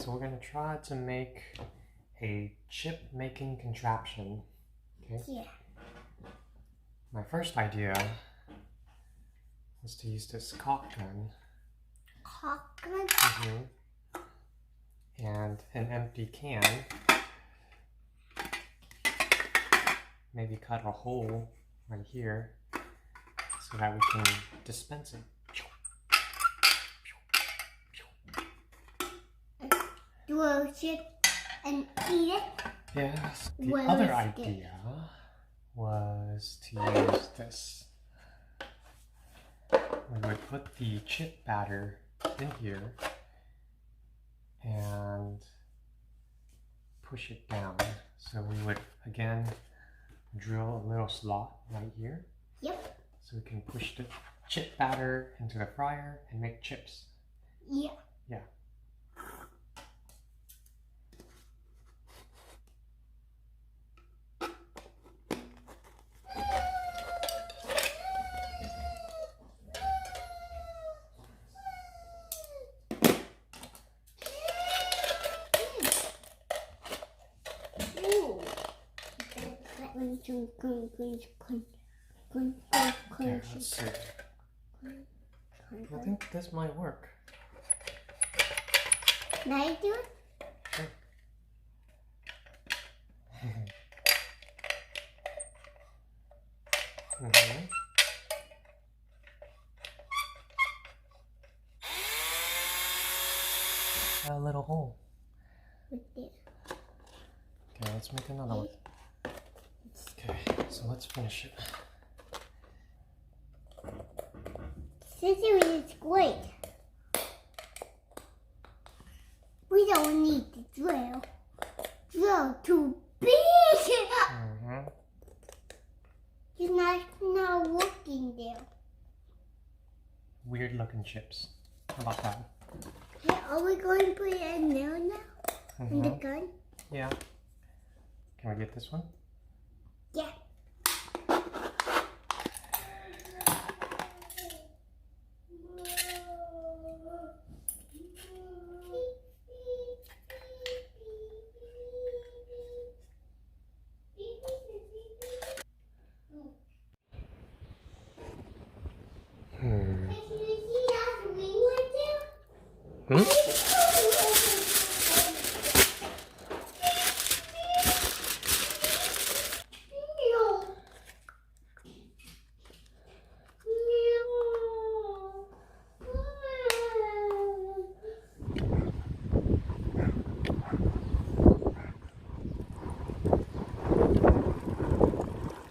so we're going to try to make a chip making contraption. Okay? Yeah. My first idea was to use this caulk gun. Caulk gun? And an empty can. Maybe cut a hole right here so that we can dispense it. Do a chip and eat it? Yes. The other idea was to use this. We would put the chip batter in here and push it down. So we would again drill a little slot right here. Yep. So we can push the chip batter into the fryer and make chips. Yeah. Yeah. Okay, let's see. I think this might work. Can I do it? Sure. A little hole. Okay. Okay, let's make another one. Okay, so let's finish it. Scissors is great. We don't need to drill. Drill too big. It's not working there. Weird looking chips. How about that? Okay, are we going to put it in there now? In the gun? Yeah. Can we get this one? Yeah.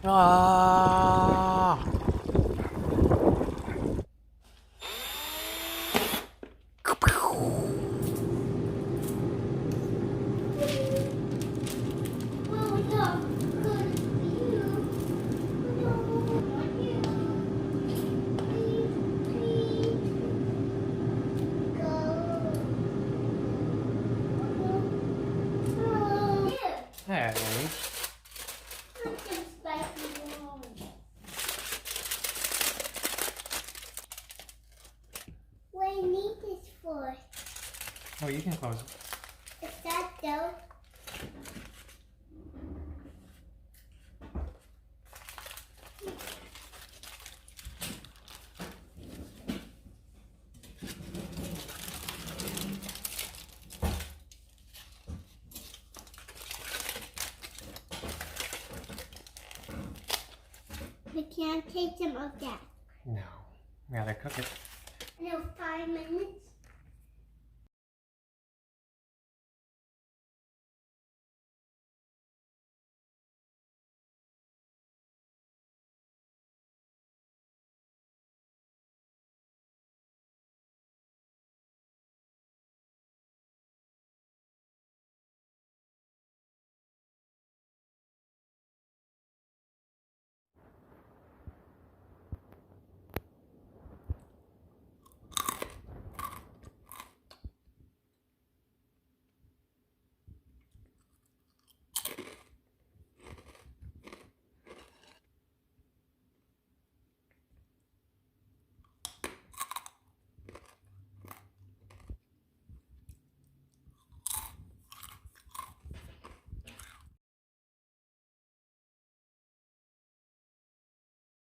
Ah! Hey. What do you need this for? Oh, you can close it. Is that dough? We can't take some of that. No. We gotta cook it. No, 5 minutes.